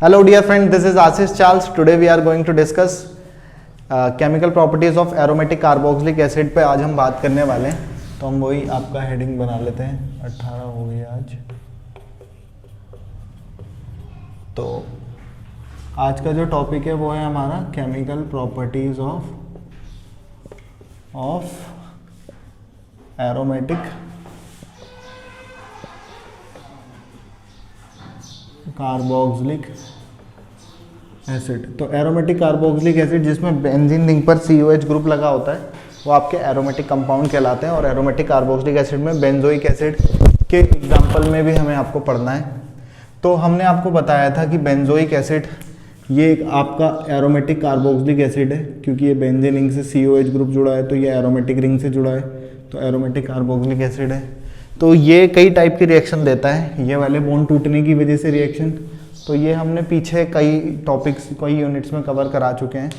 Hello dear friend, this is Ashish Charles. Today we are going to discuss chemical properties of aromatic carboxylic acid पे आज हम बात करने वाले हैं। तो हम वही आपका हेडिंग बना लेते हैं। 18 हो गई आज। तो आज का जो टॉपिक है वो है हमारा chemical properties of aromatic carboxylic acid. तो एरोमेटिक कार्बोक्सिलिक एसिड जिसमें बेंजीन रिंग पर COH ग्रुप लगा होता है वो आपके एरोमेटिक कंपाउंड कहलाते हैं। और एरोमेटिक कार्बोक्सिलिक एसिड में बेंजोइक एसिड के एग्जांपल में भी हमें आपको पढ़ना है। तो हमने आपको बताया था कि बेंजोइक एसिड ये एक आपका एरोमेटिक कार्बोक्सिलिक एसिड है, क्योंकि ये बेंजीन रिंग से COH ग्रुप जुड़ा है तो ये एरोमेटिक रिंग से जुड़ा है, तो एरोमेटिक कार्बोक्सिलिक एसिड है। तो ये कई टाइप की रिएक्शन देता है। ये वाले बॉन्ड टूटने की वजह से रिएक्शन, तो ये हमने पीछे कई टॉपिक्स कई यूनिट्स में कवर करा चुके हैं।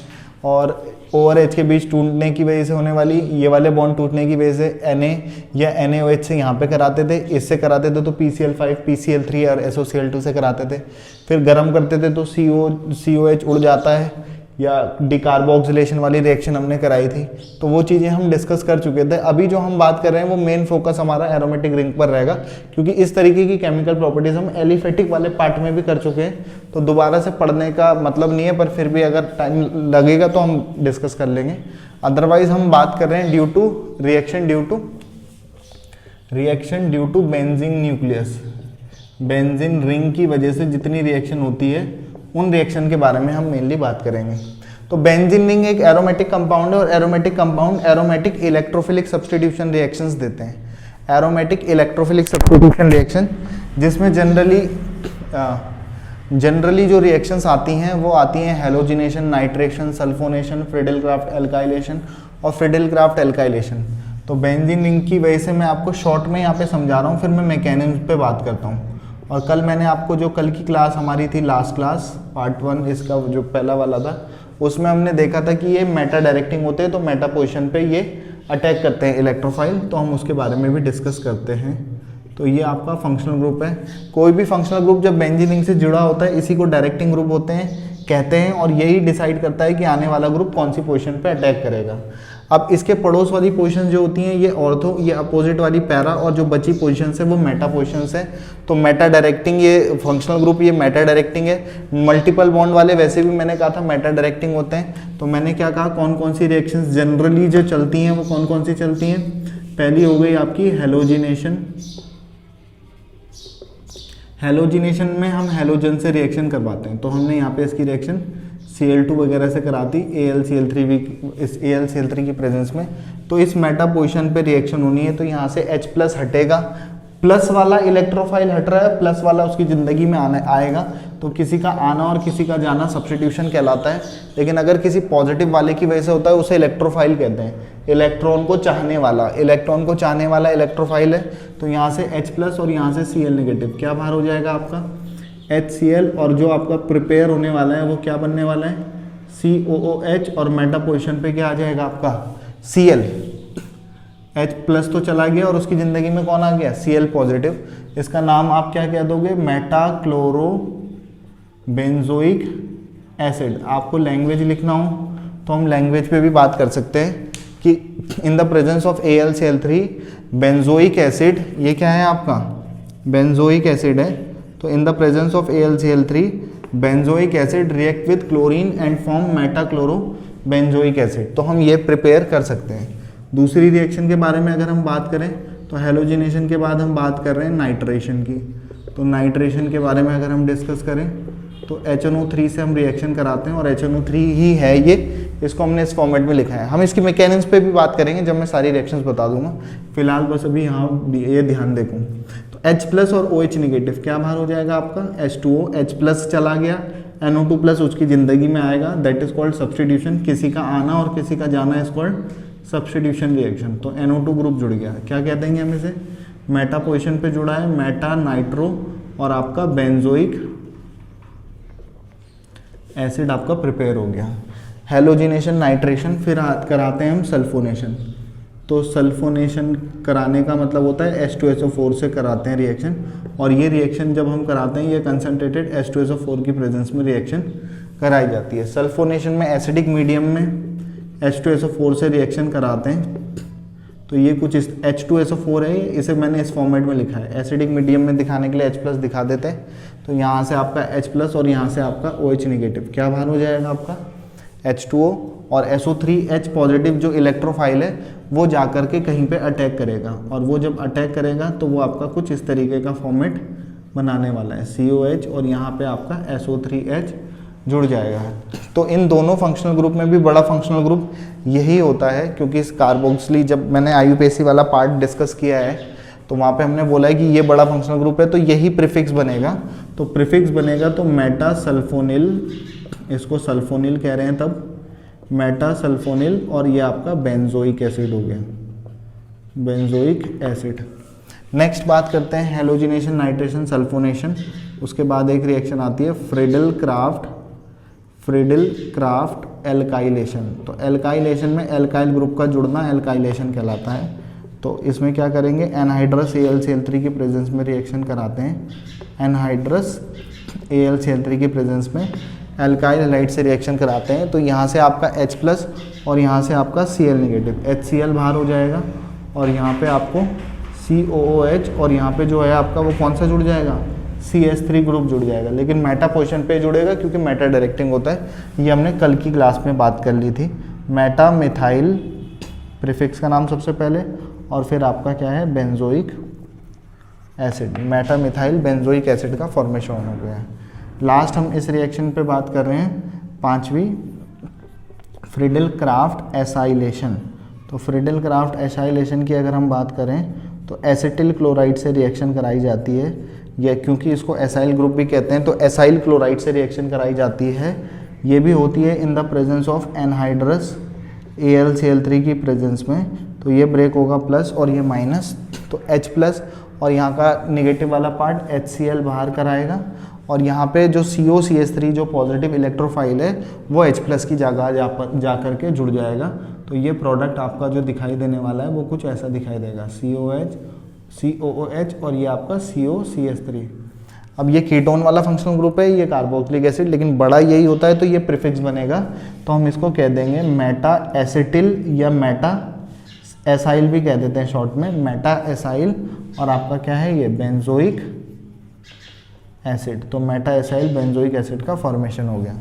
और OR-H के बीच टूटने की वजह से होने वाली ये वाले बॉन्ड टूटने की वजह से Na या NaOH से यहाँ पे कराते थे, इससे कराते थे तो PCl5 PCl3 और SOCl2 से कराते थे। फिर गर्म करते थे तो COH उड़ जाता है, या डिकार्बोक्सिलेशन वाली रिएक्शन हमने कराई थी। तो वो चीज़ें हम डिस्कस कर चुके थे। अभी जो हम बात कर रहे हैं वो मेन फोकस हमारा एरोमेटिक रिंग पर रहेगा, क्योंकि इस तरीके की केमिकल प्रॉपर्टीज हम एलिफेटिक वाले पार्ट में भी कर चुके हैं। तो दोबारा से पढ़ने का मतलब नहीं है, पर फिर भी अगर टाइम लगेगा तो हम डिस्कस कर लेंगे। अदरवाइज हम बात कर रहे हैं due to reaction due to benzene nucleus. Benzene ring की वजह से जितनी रिएक्शन होती है उन रिएक्शन के बारे में हम मेनली बात करेंगे। तो बेंजीन रिंग एक एरोमेटिक कंपाउंड है, और aromatic compound aromatic electrophilic substitution reactions देते हैं। एरोमेटिक इलेक्ट्रोफिलिक सब्स्टिट्यूशन रिएक्शन जिसमें जनरली जो रिएक्शंस आती हैं वो आती हैं halogenation, nitration, sulphonation, Friedel-craft alkylation और फ्रिडल-क्राफ्ट एल्काइलेशन। तो बेंजीन रिंग की वजह से मैं आपको शॉर्ट में यहाँ पे समझा रहा हूँ, फिर मैं मैकेनिज्म पे बात करता हूँ। और कल मैंने आपको जो कल की क्लास हमारी थी लास्ट क्लास पार्ट 1 इसका जो पहला वाला था, उसमें हमने देखा था कि ये मेटा डायरेक्टिंग होते हैं, तो मेटा पोजीशन पे ये अटैक करते हैं इलेक्ट्रोफाइल। तो हम उसके बारे में भी डिस्कस करते हैं। तो ये आपका फंक्शनल ग्रुप है। कोई भी फंक्शनल ग्रुप जब बेंजीन रिंग से जुड़ा होता है इसी को डायरेक्टिंग ग्रुप कहते हैं, और यही डिसाइड करता है कि आने वाला ग्रुप कौन सी पोजीशन पे अटैक करेगा। अब इसके पड़ोस वाली पोजीशन जो होती हैं ये ऑर्थो, ये अपोजिट वाली पैरा, और जो बची पोजीशन है वो मेटा पोजीशन है। तो मेटा डायरेक्टिंग ये फंक्शनल ग्रुप ये मेटा डायरेक्टिंग है। मल्टीपल बॉन्ड वाले वैसे भी मैंने कहा था मेटा डायरेक्टिंग होते हैं। तो मैंने क्या कहा, कौन कौन सी रिएक्शंस जनरली जो चलती हैं वो कौन कौन सी चलती हैं। पहली हो गई आपकी हैलोजिनेशन। हैलोजिनेशन में हम हैलोजन से रिएक्शन करवाते हैं। तो हमने यहाँ पे इसकी रिएक्शन Cl2 वगैरह से कराती AlCl3 भी इस AlCl3 की प्रेजेंस में। तो इस मेटा पोजीशन पे रिएक्शन होनी है, तो यहाँ से H+ हटेगा, प्लस वाला इलेक्ट्रोफाइल हट रहा है, प्लस वाला उसकी ज़िंदगी में आएगा। तो किसी का आना और किसी का जाना सब्स्टिट्यूशन कहलाता है। लेकिन अगर किसी पॉजिटिव वाले की वजह से होता है उसे इलेक्ट्रोफाइल कहते हैं। इलेक्ट्रॉन को चाहने वाला इलेक्ट्रोफाइल है। तो यहाँ से H+ और यहाँ से Cl नेगेटिव, क्या बाहर हो जाएगा आपका HCl, और जो आपका प्रिपेयर होने वाला है वो क्या बनने वाला है COOH, और मेटा पोजीशन पे क्या आ जाएगा आपका Cl। H+ तो चला गया और उसकी ज़िंदगी में कौन आ गया Cl पॉजिटिव। इसका नाम आप क्या कह दोगे, मेटा क्लोरो बेंजोइक एसिड। आपको लैंग्वेज लिखना हो तो हम लैंग्वेज पे भी बात कर सकते हैं कि in the presence of AlCl3 benzoic acid, ये क्या है आपका बेंजोइक एसिड है। तो in the presence of AlCl3 benzoic acid react with chlorine and form Meta chloro benzoic acid. तो हम ये प्रिपेयर कर सकते हैं। दूसरी रिएक्शन के बारे में अगर हम बात करें तो हैलोजिनेशन के बाद हम बात कर रहे हैं नाइट्रेशन की। तो नाइट्रेशन के बारे में अगर हम डिस्कस करें तो HNO3 से हम रिएक्शन कराते हैं, और HNO3 ही है ये, इसको हमने इस फॉर्मेट में लिखा है। हम इसकी मैकेनिज्म पे भी बात करेंगे जब मैं सारी रिएक्शंस बता दूंगा। फिलहाल बस अभी यहाँ ये ध्यान देखूँ। तो H+ और OH नेगेटिव क्या बाहर हो जाएगा आपका H2O, H+ चला गया, NO2+ उसकी ज़िंदगी में आएगा, दैट इज कॉल्ड सब्स्टिट्यूशन। किसी का आना और किसी का जाना इज कॉल्ड सब्स्टिट्यूशन रिएक्शन। तो NO2 ग्रुप जुड़ गया, क्या कह देंगे हम इसे, मेटा पोजीशन पे जुड़ा है, मेटा नाइट्रो, और आपका बेंजोइक एसिड आपका प्रिपेयर हो गया। हैलोजिनेशन, नाइट्रेशन, फिर कराते हैं हम सल्फोनेशन। तो सल्फोनेशन कराने का मतलब होता है H2SO4 से कराते हैं रिएक्शन, और ये रिएक्शन जब हम कराते हैं ये कंसनट्रेटेड H2SO4 की प्रेजेंस में रिएक्शन कराई जाती है। सल्फोनेशन में एसिडिक मीडियम में H2SO4 से रिएक्शन कराते हैं। तो ये कुछ इस H2SO4 है, इसे मैंने इस फॉर्मेट में लिखा है। एसिडिक मीडियम में दिखाने के लिए H+ दिखा देते हैं। तो यहाँ से आपका H+ और यहाँ से आपका OH नेगेटिव क्या बाहर हो जाएगा आपका H2O, और SO3H पॉजिटिव जो इलेक्ट्रोफाइल है वो जा कर के कहीं पे अटैक करेगा, और वो जब अटैक करेगा तो वो आपका कुछ इस तरीके का फॉर्मेट बनाने वाला है COH, और यहाँ पे आपका SO3H जुड़ जाएगा। तो इन दोनों फंक्शनल ग्रुप में भी बड़ा फंक्शनल ग्रुप यही होता है, क्योंकि इस कार्बोक्सिली जब मैंने IUPAC वाला पार्ट डिस्कस किया है तो वहाँ पे हमने बोला है कि ये बड़ा फंक्शनल ग्रुप है तो यही प्रीफिक्स बनेगा। तो प्रीफिक्स बनेगा तो मेटा सल्फोनिल, इसको सल्फोनिल कह रहे हैं तब, मेटा सल्फोनिल, और ये आपका बेंजोइक एसिड हो गया, बेंजोइक एसिड। नेक्स्ट बात करते हैं हेलोजिनेशन, नाइट्रेशन, सल्फोनेशन। उसके बाद एक रिएक्शन आती है फ्रिडल क्राफ्ट एल्काइलेशन। तो एल्काइलेशन में एल्काइल ग्रुप का जुड़ना एल्काइलेशन कहलाता है। तो इसमें क्या करेंगे, एनहाइड्रस AlCl3 की प्रेजेंस में रिएक्शन कराते हैं। एनहाइड्रस AlCl3 की प्रेजेंस में एल्काइल हैलाइड से रिएक्शन कराते हैं। तो यहाँ से आपका H+ और यहाँ से आपका Cl नेगेटिव, HCl बाहर हो जाएगा, और यहाँ पे आपको COOH, और यहाँ पे जो है आपका वो कौन सा जुड़ जाएगा, CH3 ग्रुप जुड़ जाएगा। लेकिन मेटा पोजीशन पे जुड़ेगा क्योंकि मेटा डायरेक्टिंग होता है। ये हमने कल की क्लास में बात कर ली थी। मेटा मिथाइल प्रीफिक्स का नाम सबसे पहले, और फिर आपका क्या है benzoic acid, Meta methyl benzoic acid का फॉर्मेशन हो गया है। लास्ट हम इस रिएक्शन पे बात कर रहे हैं, पांचवी, फ्रिडल क्राफ्ट एसाइलेशन। तो फ्रिडल क्राफ्ट एसाइलेशन की अगर हम बात करें तो एसिटिल क्लोराइड से रिएक्शन कराई जाती है, या क्योंकि इसको एसाइल ग्रुप भी कहते हैं तो एसाइल क्लोराइड से रिएक्शन कराई जाती है। ये भी होती है in the presence of anhydrous AlCl3 की प्रेजेंस में। तो ये ब्रेक होगा प्लस और ये माइनस, तो H+ और यहाँ का नेगेटिव वाला पार्ट HCl बाहर कराएगा, और यहाँ पे जो COCH3 जो पॉजिटिव इलेक्ट्रोफाइल है वो H+ की जगह जा कर के जुड़ जाएगा। तो ये प्रोडक्ट आपका जो दिखाई देने वाला है वो कुछ ऐसा दिखाई देगा, COOH और ये आपका COCH3। अब ये कीटोन वाला फंक्शनल ग्रुप है, ये कार्बोक्सिलिक एसिड, लेकिन बड़ा यही होता है तो ये प्रीफिक्स बनेगा। तो हम इसको कह देंगे मेटा एसिटिल, या मेटा एसाइल भी कह देते हैं शॉर्ट में, मेटा एसाइल, और आपका क्या है ये बेंजोइक एसिड। तो मेटा एसाइल बेंजोइक एसिड का फॉर्मेशन हो गया।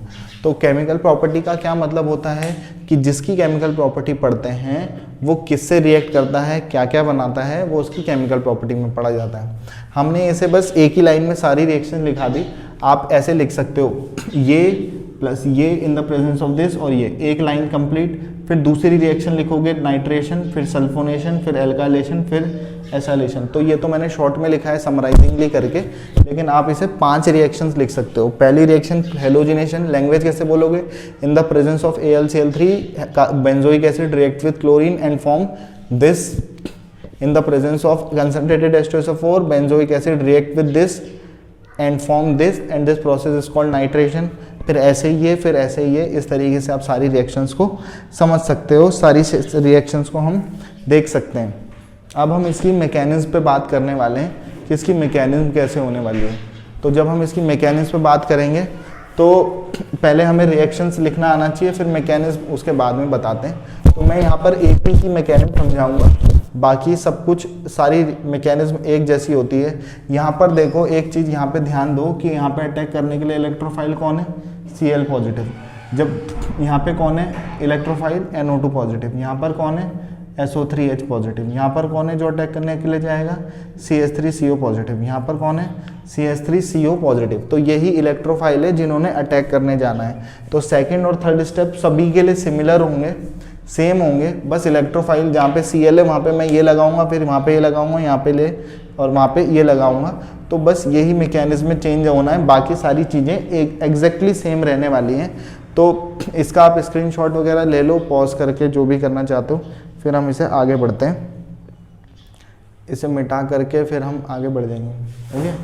तो केमिकल प्रॉपर्टी का क्या मतलब होता है कि जिसकी केमिकल प्रॉपर्टी पढ़ते हैं वो किससे रिएक्ट करता है, क्या क्या बनाता है, वो उसकी केमिकल प्रॉपर्टी में पढ़ा जाता है। हमने इसे बस एक ही लाइन में सारी रिएक्शन लिखा दी। आप ऐसे लिख सकते हो, ये प्लस ये in the presence of this, और ये एक लाइन कंप्लीट। फिर दूसरी रिएक्शन लिखोगे नाइट्रेशन, फिर सल्फोनेशन, फिर एल्काइलेशन, फिर एसाइलेशन। तो ये तो मैंने शॉर्ट में लिखा है समराइजिंगली करके, लेकिन आप इसे 5 रिएक्शंस लिख सकते हो। पहली रिएक्शन हेलोजिनेशन, लैंग्वेज कैसे बोलोगे, in the presence of AlCl3 benzoic acid react with chlorine and form this, in the presence of concentrated H2SO4 benzoic acid react with this and form this, and this process is called nitration. फिर ऐसे ही है, फिर ऐसे ही है, इस तरीके से आप सारी रिएक्शंस को समझ सकते हो, सारी रिएक्शंस को हम देख सकते हैं। अब हम इसकी मैकेनिज्म पे बात करने वाले हैं कि इसकी मैकेनिज्म कैसे होने वाली है। तो जब हम इसकी मैकेनिज्म पे बात करेंगे तो पहले हमें रिएक्शंस लिखना आना चाहिए, फिर मैकेनिज्म उसके बाद में बताते हैं। तो मैं यहाँ पर एक ही मैकेनिज्म समझाऊंगा, बाकी सब कुछ सारी मैकेनिज्म एक जैसी होती है। यहाँ पर देखो एक चीज़ यहाँ पे ध्यान दो कि यहाँ पे अटैक करने के लिए इलेक्ट्रोफाइल कौन है, Cl पॉजिटिव। जब यहाँ पे कौन है इलेक्ट्रोफाइल, NO2 पॉजिटिव। यहाँ पर कौन है SO3H पॉजिटिव। यहाँ पर कौन है जो अटैक करने के लिए जाएगा, CH3CO पॉजिटिव। यहाँ पर कौन है CH3CO पॉजिटिव। तो यही इलेक्ट्रोफाइल है जिन्होंने अटैक करने जाना है। तो सेकंड और थर्ड स्टेप सभी के लिए सिमिलर होंगे, सेम होंगे, बस इलेक्ट्रोफाइल जहाँ पे Cl है वहाँ पे मैं ये लगाऊंगा, फिर वहाँ पे ये लगाऊंगा, यहाँ पे ले और वहाँ पे ये लगाऊंगा। तो बस यही मैकेनिज्म में चेंज होना है, बाकी सारी चीज़ें एक एग्जैक्टली सेम रहने वाली हैं। तो इसका आप स्क्रीनशॉट वगैरह ले लो, पॉज करके जो भी करना चाहते हो, फिर हम इसे आगे बढ़ते हैं। इसे मिटा करके फिर हम आगे बढ़ जाएंगे, ठीक है।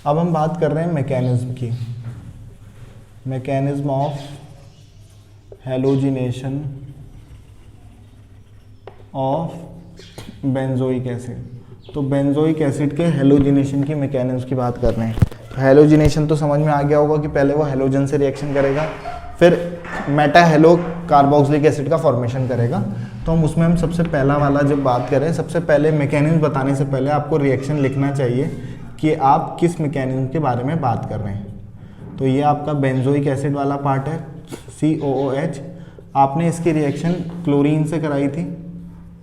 अब हम बात कर रहे हैं मैकेनिज्म की, mechanism of halogenation of benzoic acid. तो बेंजोइक एसिड के हेलोजिनेशन की मैकेनिज्म की बात कर रहे हैं। तो हेलोजिनेशन तो समझ में आ गया होगा कि पहले वो हेलोजन से रिएक्शन करेगा, फिर मेटा हेलो कार्बोक्सिलिक एसिड का फॉर्मेशन करेगा। तो हम सबसे पहला वाला जब बात करें, सबसे पहले मैकेनिज्म बताने से पहले आपको रिएक्शन लिखना चाहिए कि आप किस मैकेनिज्म के बारे में बात कर रहे हैं। तो ये आपका बेंजोइक एसिड वाला पार्ट है, COOH। आपने इसकी रिएक्शन क्लोरीन से कराई थी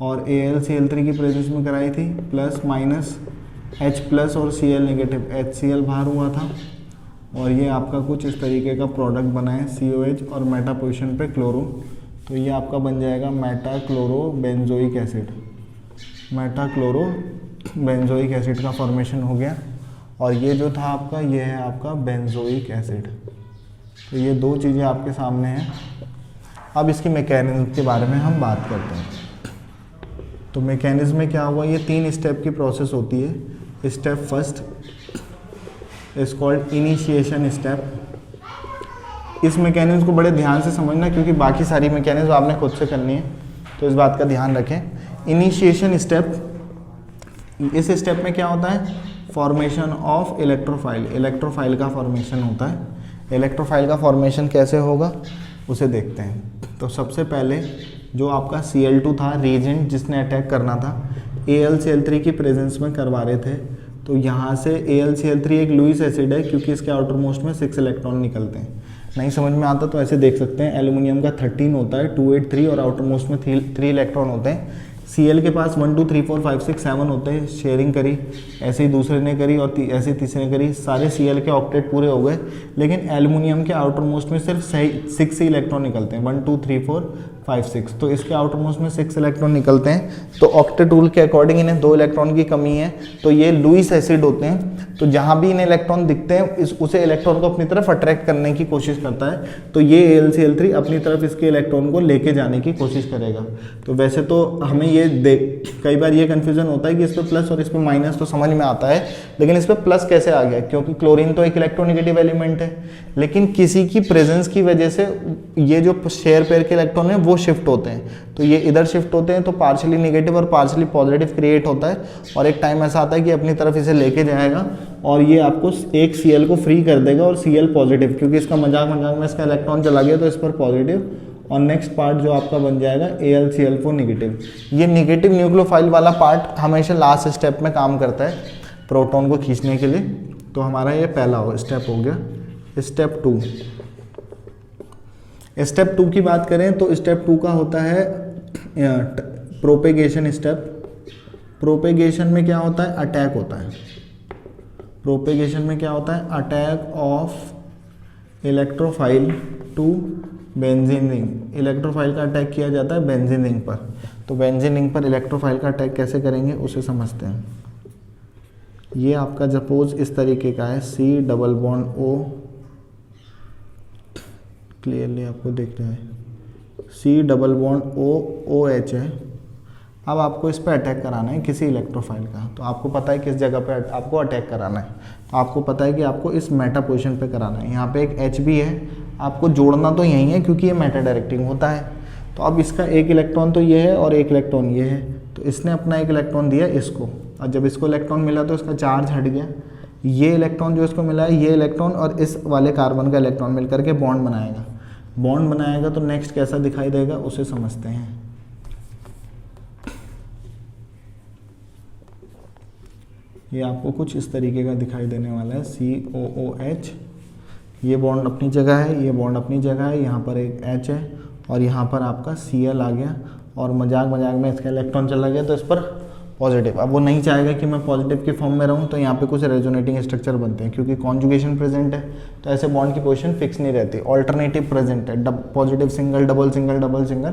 और AlCl3 की प्रेजेंस में कराई थी, प्लस माइनस H+ और Cl नेगेटिव, HCl बाहर हुआ था और ये आपका कुछ इस तरीके का प्रोडक्ट बना है COH और मेटा पोजीशन पे क्लोरो। तो ये आपका बन जाएगा Meta chloro benzoic acid. Meta chloro benzoic acid का फॉर्मेशन हो गया और ये जो था आपका, ये है आपका बेंजोइक एसिड। तो ये दो चीज़ें आपके सामने हैं। अब इसकी मैकेनिज्म के बारे में हम बात करते हैं। तो मैकेनिज्म में क्या हुआ, ये 3 स्टेप की प्रोसेस होती है। Step first is called initiation step. इस मैकेनिज्म को बड़े ध्यान से समझना क्योंकि बाकी सारी मैकेनिज्म आपने खुद से करनी है, तो इस बात का ध्यान रखें। इनिशिएशन स्टेप, इस स्टेप में क्या होता है, फॉर्मेशन ऑफ इलेक्ट्रोफाइल। इलेक्ट्रोफाइल का फॉर्मेशन होता है। इलेक्ट्रोफाइल का फॉर्मेशन कैसे होगा उसे देखते हैं। तो सबसे पहले जो आपका Cl2 था रीजेंट जिसने अटैक करना था, AlCl3 की प्रेजेंस में करवा रहे थे। तो यहाँ से AlCl3 एक लुईस एसिड है क्योंकि इसके आउटर मोस्ट में 6 इलेक्ट्रॉन निकलते हैं। नहीं समझ में आता तो ऐसे देख सकते हैं, एल्यूमिनियम का 13 होता है 2 8 3 और आउटर मोस्ट में 3 इलेक्ट्रॉन होते हैं। Cl के पास 1 2 3 4 5 6 7 होते हैं। शेयरिंग करी, ऐसे ही दूसरे ने करी और ऐसे ही तीसरे ने करी, सारे Cl के ऑक्टेट पूरे हो गए। लेकिन एल्यूमिनियम के आउटर मोस्ट में सिर्फ 6 ही इलेक्ट्रॉन निकलते हैं, 1 2 3 4 5 6। तो इसके आउटर मोस्ट में 6 इलेक्ट्रॉन निकलते हैं। तो ऑक्टेट रूल के अकॉर्डिंग इन्हें 2 इलेक्ट्रॉन की कमी है, तो ये लुईस एसिड होते हैं। तो जहाँ भी इन्हें इलेक्ट्रॉन दिखते हैं उसे इलेक्ट्रॉन को अपनी तरफ अट्रैक्ट करने की कोशिश करता है। तो ये AlCl3 अपनी तरफ इसके इलेक्ट्रॉन को लेके जाने की कोशिश करेगा। तो वैसे तो हमें ये कई बार ये कन्फ्यूजन होता है कि इस पर प्लस और इस पर माइनस तो समझ में आता है, लेकिन इस पर प्लस कैसे आ गया, क्योंकि क्लोरीन तो एक इलेक्ट्रोनेगेटिव एलिमेंट है। लेकिन किसी की प्रेजेंस की वजह से ये जो शेयर पेयर के इलेक्ट्रॉन है वो शिफ्ट होते हैं। तो ये इधर शिफ्ट होते हैं तो पार्शियली नेगेटिव और पार्शियली पॉजिटिव क्रिएट होता है। और एक टाइम ऐसा आता है कि अपनी तरफ इसे लेके जाएगा और ये आपको एक Cl को फ्री कर देगा और Cl पॉजिटिव, क्योंकि इसका मजाक में इसका इलेक्ट्रॉन चला गया तो इस पर पॉजिटिव। और नेक्स्ट पार्ट जो आपका बन जाएगा AlCl4 नेगेटिव। ये नेगेटिव न्यूक्लियोफाइल वाला पार्ट हमेशा लास्ट स्टेप में काम करता है प्रोटॉन को खींचने के लिए। तो हमारा ये पहला स्टेप हो गया। स्टेप 2, स्टेप 2 की बात करें तो स्टेप 2 का होता है प्रोपेगेशन स्टेप। प्रोपेगेशन में क्या होता है, अटैक होता है। प्रोपेगेशन में क्या होता है, attack of electrophile to benzene ring. Electrophile का अटैक किया जाता है बेंजीन रिंग पर। तो बेंजीन रिंग पर इलेक्ट्रोफाइल का अटैक कैसे करेंगे उसे समझते हैं। ये आपका सपोज इस तरीके का है, C+O, क्लियरली आपको दिख रहा है, C+OH है। अब आपको इस पर अटैक कराना है किसी इलेक्ट्रोफाइल का। तो आपको पता है किस जगह पे आपको अटैक कराना है। तो आपको पता है कि आपको इस मेटा पोजीशन पे कराना है। यहाँ पे एक H भी है, आपको जोड़ना तो यही है क्योंकि ये मेटा डायरेक्टिंग होता है। तो अब इसका एक इलेक्ट्रॉन तो ये है और एक इलेक्ट्रॉन ये है। तो इसने अपना एक इलेक्ट्रॉन दिया इसको, और जब इसको इलेक्ट्रॉन मिला तो इसका चार्ज हट गया। ये इलेक्ट्रॉन जो इसको मिला है, ये इलेक्ट्रॉन और इस वाले कार्बन का इलेक्ट्रॉन मिल करके बॉन्ड बनाएगा। बॉन्ड बनाएगा तो नेक्स्ट कैसा दिखाई देगा उसे समझते हैं। ये आपको कुछ इस तरीके का दिखाई देने वाला है, COOH। ये बॉन्ड अपनी जगह है, ये बॉन्ड अपनी जगह है, यहाँ पर एक H है और यहाँ पर आपका Cl आ गया और मजाक में इसका इलेक्ट्रॉन चला गया तो इस पर पॉजिटिव। अब वो नहीं चाहेगा कि मैं पॉजिटिव के फॉर्म में रहूँ, तो यहाँ पे कुछ रेजोनेटिंग स्ट्रक्चर बनते हैं। क्योंकि कॉन्जुगेशन प्रेजेंट है तो ऐसे बॉन्ड की पोजीशन फिक्स नहीं रहती, ऑल्टरनेटिव प्रेजेंट है, positive single double single double single.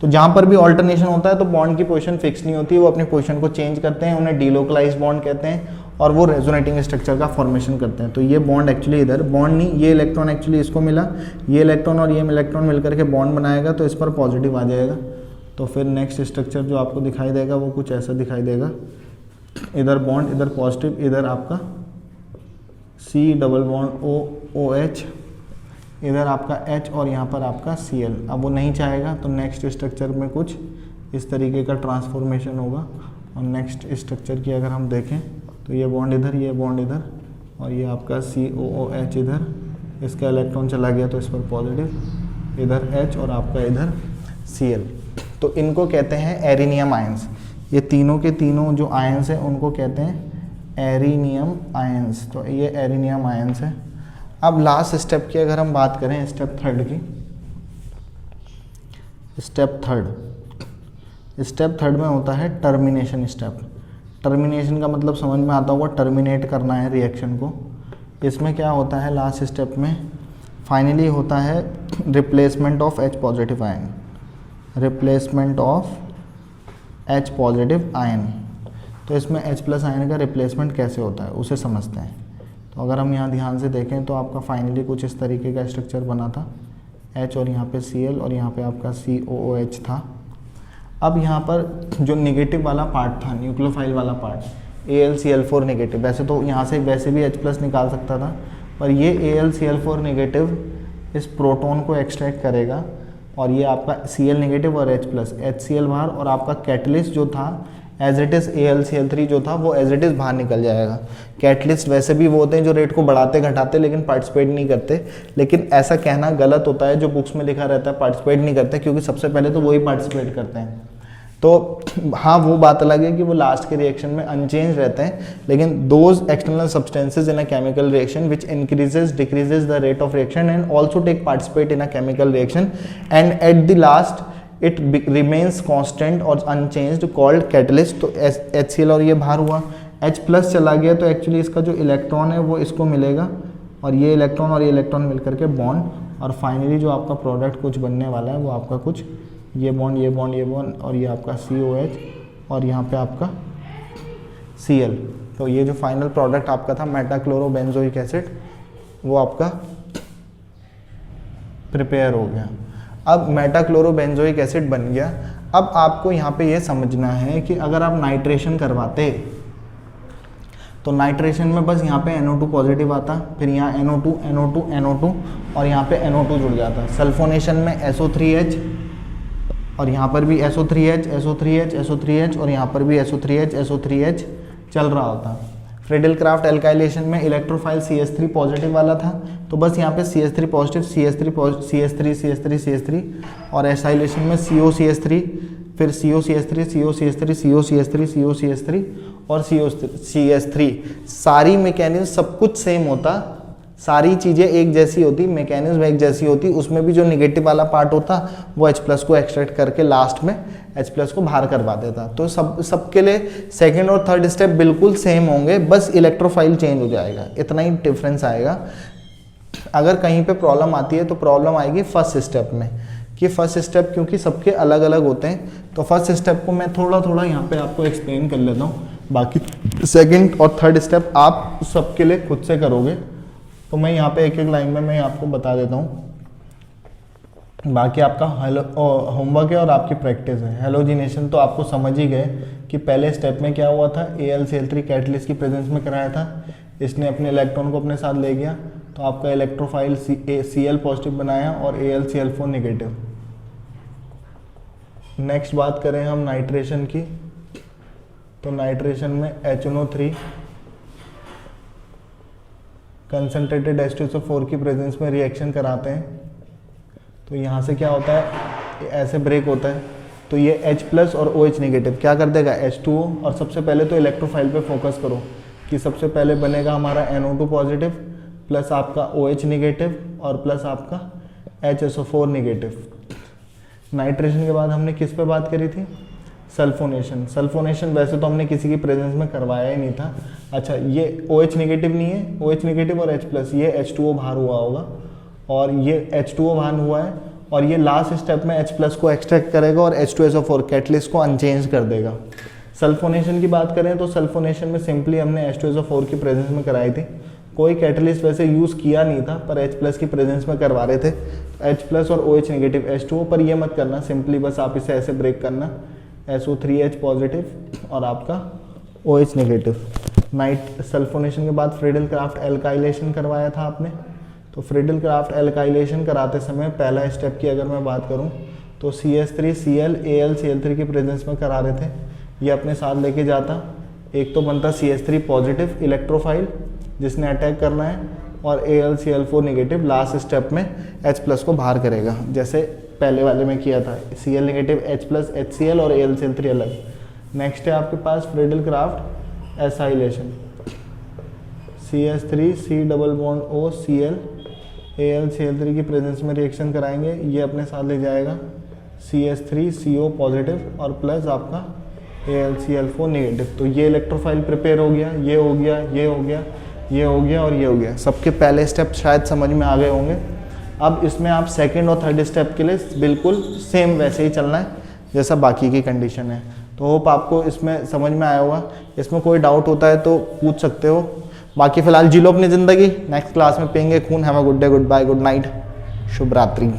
तो जहाँ पर भी ऑल्टरनेशन होता है तो बॉन्ड की पोजीशन फिक्स नहीं होती, वो अपनी पोजीशन को चेंज करते हैं, उन्हें डीलोकलाइज बॉन्ड कहते हैं और वो रेजोनेटिंग स्ट्रक्चर का फॉर्मेशन करते हैं। तो ये बॉन्ड एक्चुअली इधर बॉन्ड नहीं, ये इलेक्ट्रॉन एक्चुअली इसको मिला, ये इलेक्ट्रॉन और ये इलेक्ट्रॉन मिलकर के बॉन्ड बनाएगा तो इस पर पॉजिटिव आ जाएगा। तो फिर नेक्स्ट स्ट्रक्चर जो आपको दिखाई देगा वो कुछ ऐसा दिखाई देगा, इधर बॉन्ड, इधर पॉजिटिव, इधर आपका C+OH, इधर आपका H और यहाँ पर आपका Cl। अब वो नहीं चाहेगा तो नेक्स्ट स्ट्रक्चर में कुछ इस तरीके का ट्रांसफॉर्मेशन होगा और नेक्स्ट स्ट्रक्चर की अगर हम देखें तो ये बॉन्ड इधर, ये बॉन्ड इधर, और ये आपका COOH इधर, इसका इलेक्ट्रॉन चला गया तो इस पर पॉजिटिव, इधर H और आपका इधर Cl। तो इनको कहते हैं एरिनियम आयंस। ये तीनों के तीनों जो आयंस हैं उनको कहते हैं एरिनियम आयंस। तो ये एरिनियम आयंस है। अब लास्ट स्टेप की अगर हम बात करें, स्टेप थर्ड की, स्टेप थर्ड में होता है टर्मिनेशन स्टेप। टर्मिनेशन का मतलब समझ में आता होगा, टर्मिनेट करना है रिएक्शन को। इसमें क्या होता है लास्ट स्टेप में, फाइनली होता है replacement of H positive ion, replacement of H positive ion. तो इसमें H प्लस आयन का रिप्लेसमेंट कैसे होता है उसे समझते हैं। तो अगर हम यहाँ ध्यान से देखें तो आपका फाइनली कुछ इस तरीके का स्ट्रक्चर बना था, H और यहाँ पे Cl और यहाँ पे आपका COOH था। अब यहाँ पर जो नेगेटिव वाला पार्ट था, न्यूक्लियोफाइल वाला पार्ट, AlCl4 नेगेटिव, वैसे तो यहाँ से वैसे भी H प्लस निकाल सकता था, पर ये AlCl4 नेगेटिव इस प्रोटॉन को एक्सट्रैक्ट करेगा और ये आपका Cl नेगेटिव और H प्लस, HCl बाहर, और आपका कैटलिस्ट जो था एज इट इज़ AlCl3 जो था वो एज इट इज़ बाहर निकल जाएगा। कैटलिस्ट वैसे भी वो होते हैं जो रेट को बढ़ाते घटाते लेकिन पार्टिसिपेट नहीं करते, लेकिन ऐसा कहना गलत होता है, जो बुक्स में लिखा रहता है पार्टिसिपेट नहीं करते, क्योंकि सबसे पहले तो वही पार्टिसिपेट करते हैं। तो हाँ, वो बात अलग है कि वो लास्ट के रिएक्शन में अनचेंज रहते हैं, लेकिन those external substances in a chemical reaction which increases decreases the rate of reaction and also take participate in a chemical reaction and at the last it remains constant और unchanged called catalyst. तो HCl और ये बाहर हुआ, H plus चला गया तो actually इसका जो इलेक्ट्रॉन है वो इसको मिलेगा, और ये इलेक्ट्रॉन और ये इलेक्ट्रॉन मिलकर के बॉन्ड, और फाइनली जो आपका प्रोडक्ट कुछ बनने वाला है वो आपका कुछ ये बॉन्ड, ये बॉन्ड, ये बॉन्ड, और ये आपका COH और यहाँ पे आपका Cl। तो ये जो फाइनल प्रोडक्ट आपका था मेटाक्लोरोबेंजोइक एसिड, वो आपका प्रिपेयर हो गया। अब मेटाक्लोरोबेंजोइक एसिड बन गया। अब आपको यहाँ पे ये समझना है कि अगर आप नाइट्रेशन करवाते तो नाइट्रेशन में बस यहाँ पे NO2 पॉजिटिव आता, फिर यहाँ NO2 NO2 NO2 और यहाँ पे NO2 जुड़ जाता। सल्फोनेशन में SO3H और यहाँ पर भी SO3H SO3H SO3H और यहाँ पर भी SO3H SO3H चल रहा होता। फ्रेडल क्राफ्ट एल्काइलेशन में इलेक्ट्रोफाइल CH3 पॉजिटिव वाला था, तो बस यहाँ पे CH3 पॉजिटिव CH3 और एसाइलेशन में COCH3, फिर COCH3 और COCH3। सारी मैकेनिज्म सब कुछ सेम होता, सारी चीज़ें एक जैसी होती, मैकेनिज्म एक जैसी होती। उसमें भी जो निगेटिव वाला पार्ट होता वो H प्लस को एक्सट्रैक्ट करके लास्ट में H प्लस को बाहर करवा देता। तो सबके लिए सेकंड और थर्ड स्टेप बिल्कुल सेम होंगे, बस इलेक्ट्रोफाइल चेंज हो जाएगा, इतना ही डिफरेंस आएगा। अगर कहीं पे प्रॉब्लम आती है तो प्रॉब्लम आएगी फर्स्ट स्टेप में, कि फर्स्ट स्टेप क्योंकि सबके अलग अलग होते हैं, तो फर्स्ट स्टेप को मैं थोड़ा थोड़ा यहाँ पे आपको एक्सप्लेन कर लेता हूँ, बाकी सेकंड और थर्ड स्टेप आप सबके लिए खुद से करोगे। तो मैं यहाँ पे एक एक लाइन में मैं आपको बता देता हूँ, बाकी आपका होमवर्क है और आपकी प्रैक्टिस है। हेलोजिनेशन तो आपको समझ ही गए कि पहले स्टेप में क्या हुआ था, AlCl3 कैटलिस्ट की प्रेजेंस में कराया था, इसने अपने इलेक्ट्रॉन को अपने साथ ले गया, तो आपका इलेक्ट्रोफाइल Cl पॉजिटिव बनाया और AlCl4 नेगेटिव। नेक्स्ट बात करें हम नाइट्रेशन की, तो नाइट्रेशन में HNO3 कंसनट्रेटेड H2SO4 की प्रेजेंस में रिएक्शन कराते हैं। तो यहाँ से क्या होता है, ऐसे ब्रेक होता है, तो ये H प्लस और OH नेगेटिव क्या कर देगा, H2O। और सबसे पहले तो इलेक्ट्रोफाइल पे फोकस करो कि सबसे पहले बनेगा हमारा NO2 पॉजिटिव प्लस आपका OH नेगेटिव और प्लस आपका HSO4 नेगेटिव। नाइट्रेशन के बाद हमने किस पे बात करी थी, सल्फोनेशन। सल्फोनेशन वैसे तो हमने किसी की प्रेजेंस में करवाया ही नहीं था। अच्छा, ये OH नेगेटिव नहीं है, OH नेगेटिव और H प्लस, ये H2O बाहर हुआ होगा और ये H2O बाहर हुआ है, और ये लास्ट स्टेप में H प्लस को एक्सट्रैक्ट करेगा और H2SO4 कैटलिस्ट को अनचेंज कर देगा। सल्फोनेशन की बात करें तो सल्फोनेशन में सिंपली हमने H2SO4 की प्रेजेंस में कराई थी, कोई कैटलिस्ट वैसे यूज़ किया नहीं था, पर H प्लस की प्रेजेंस में करवा रहे थे। H प्लस और OH नेगेटिव H2O, पर ये मत करना, सिंपली बस आप इसे ऐसे ब्रेक करना, SO3H पॉजिटिव और आपका OH नेगेटिव। नाइट सल्फोनेशन के बाद फ्रेडल क्राफ्ट एल्काइलेशन करवाया था आपने, तो फ्रेडल क्राफ्ट एल्काइलेशन कराते समय पहला स्टेप की अगर मैं बात करूं तो CH3 Cl AlCl3 की प्रेजेंस में करा रहे थे। ये अपने साथ लेके जाता, एक तो बनता CH3 पॉजिटिव इलेक्ट्रोफाइल जिसने अटैक करना है, और AlCl4 नेगेटिव लास्ट स्टेप में H+ को बाहर करेगा, जैसे पहले वाले में किया था, Cl नेगेटिव H+ HCl और AlCl3 अलग। नेक्स्ट है आपके पास Friedel Crafts acylation, CH3 C double bond O Cl AlCl3 की प्रेजेंस में रिएक्शन कराएंगे, ये अपने साथ ले जाएगा CH3 CO पॉजिटिव और प्लस आपका AlCl4 नेगेटिव। तो ये इलेक्ट्रोफाइल प्रिपेयर हो गया, ये हो गया, ये हो गया, ये हो गया और ये हो गया। सबके पहले स्टेप शायद समझ में आ गए होंगे। अब इसमें आप सेकंड और थर्ड स्टेप के लिए बिल्कुल सेम वैसे ही चलना है जैसा बाकी की कंडीशन है। तो होप आपको इसमें समझ में आया होगा। इसमें कोई डाउट होता है तो पूछ सकते हो। बाकी फ़िलहाल जी लो अपनी ज़िंदगी, नेक्स्ट क्लास में पियेंगे खून। Have a good day, goodbye, good night, शुभ रात्रि।